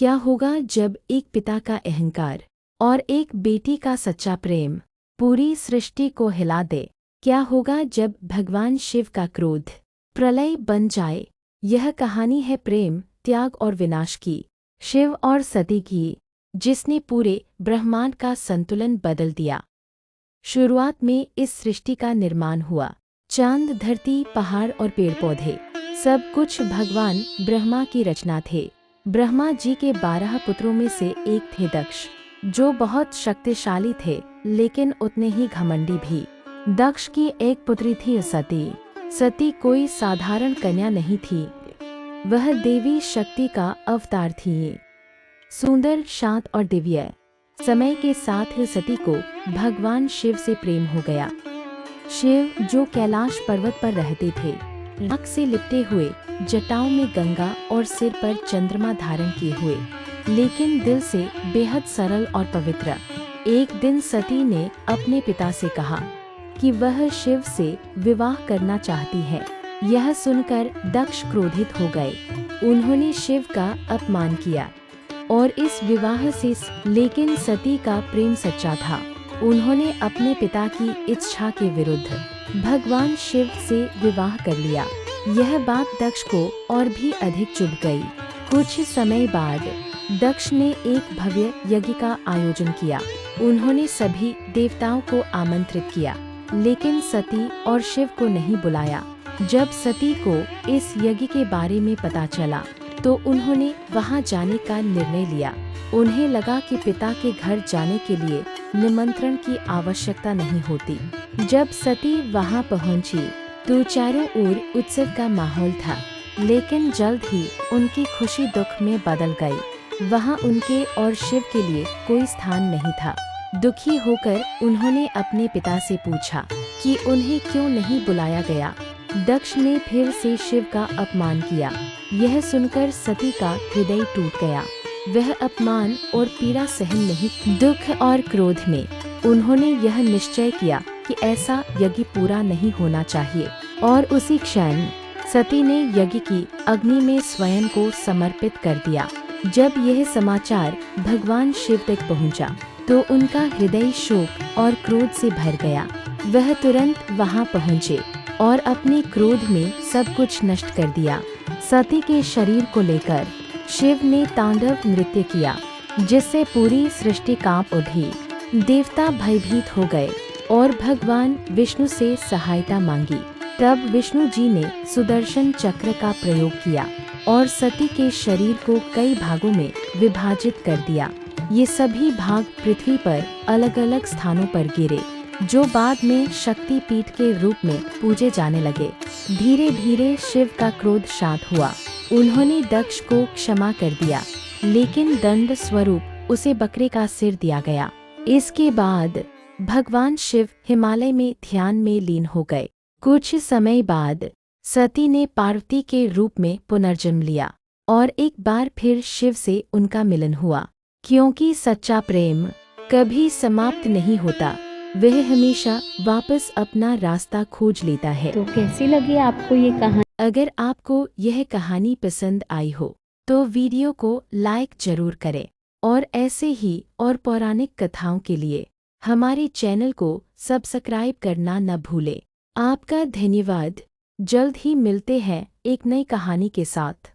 क्या होगा जब एक पिता का अहंकार और एक बेटी का सच्चा प्रेम पूरी सृष्टि को हिला दे? क्या होगा जब भगवान शिव का क्रोध प्रलय बन जाए? यह कहानी है प्रेम, त्याग और विनाश की, शिव और सती की, जिसने पूरे ब्रह्मांड का संतुलन बदल दिया। शुरुआत में इस सृष्टि का निर्माण हुआ। चांद, धरती, पहाड़ और पेड़ पौधे, सब कुछ भगवान ब्रह्मा की रचना थे। ब्रह्मा जी के 12 पुत्रों में से एक थे दक्ष, जो बहुत शक्तिशाली थे लेकिन उतने ही घमंडी भी। दक्ष की एक पुत्री थी सती। सती कोई साधारण कन्या नहीं थी, वह देवी शक्ति का अवतार थी। सुंदर, शांत और दिव्य। समय के साथ ही सती को भगवान शिव से प्रेम हो गया। शिव, जो कैलाश पर्वत पर रहते थे, राख से लिपटे हुए, जटाओं में गंगा और सिर पर चंद्रमा धारण किए हुए, लेकिन दिल से बेहद सरल और पवित्र। एक दिन सती ने अपने पिता से कहा कि वह शिव से विवाह करना चाहती है। यह सुनकर दक्ष क्रोधित हो गए। उन्होंने शिव का अपमान किया और इस विवाह से, लेकिन सती का प्रेम सच्चा था। उन्होंने अपने पिता की इच्छा के विरुद्ध भगवान शिव से विवाह कर लिया। यह बात दक्ष को और भी अधिक चुभ गई। कुछ समय बाद दक्ष ने एक भव्य यज्ञ का आयोजन किया। उन्होंने सभी देवताओं को आमंत्रित किया, लेकिन सती और शिव को नहीं बुलाया। जब सती को इस यज्ञ के बारे में पता चला तो उन्होंने वहां जाने का निर्णय लिया। उन्हें लगा कि पिता के घर जाने के लिए निमंत्रण की आवश्यकता नहीं होती। जब सती वहां पहुंची तो चारों ओर उत्सव का माहौल था, लेकिन जल्द ही उनकी खुशी दुख में बदल गई। वहां उनके और शिव के लिए कोई स्थान नहीं था। दुखी होकर उन्होंने अपने पिता से पूछा कि उन्हें क्यों नहीं बुलाया गया। दक्ष ने फिर से शिव का अपमान किया। यह सुनकर सती का हृदय टूट गया। वह अपमान और पीड़ा सहन नहीं। दुख और क्रोध में उन्होंने यह निश्चय किया कि ऐसा यज्ञ पूरा नहीं होना चाहिए, और उसी क्षण सती ने यज्ञ की अग्नि में स्वयं को समर्पित कर दिया। जब यह समाचार भगवान शिव तक पहुंचा, तो उनका हृदय शोक और क्रोध से भर गया। वह तुरंत वहां पहुंचे और अपने क्रोध में सब कुछ नष्ट कर दिया। सती के शरीर को लेकर शिव ने तांडव नृत्य किया, जिससे पूरी सृष्टि कांप उठी। देवता भयभीत हो गए और भगवान विष्णु से सहायता मांगी। तब विष्णु जी ने सुदर्शन चक्र का प्रयोग किया और सती के शरीर को कई भागों में विभाजित कर दिया। ये सभी भाग पृथ्वी पर अलग अलग स्थानों पर गिरे, जो बाद में शक्ति पीठ के रूप में पूजे जाने लगे। धीरे धीरे शिव का क्रोध शांत हुआ। उन्होंने दक्ष को क्षमा कर दिया, लेकिन दंड स्वरूप उसे बकरे का सिर दिया गया। इसके बाद भगवान शिव हिमालय में ध्यान में लीन हो गए। कुछ समय बाद सती ने पार्वती के रूप में पुनर्जन्म लिया और एक बार फिर शिव से उनका मिलन हुआ। क्योंकि सच्चा प्रेम कभी समाप्त नहीं होता, वह हमेशा वापस अपना रास्ता खोज लेता है। तो कैसी लगी आपको ये कहानी? अगर आपको यह कहानी पसंद आई हो तो वीडियो को लाइक जरूर करें, और ऐसे ही और पौराणिक कथाओं के लिए हमारे चैनल को सब्सक्राइब करना न भूलें। आपका धन्यवाद। जल्द ही मिलते हैं एक नई कहानी के साथ।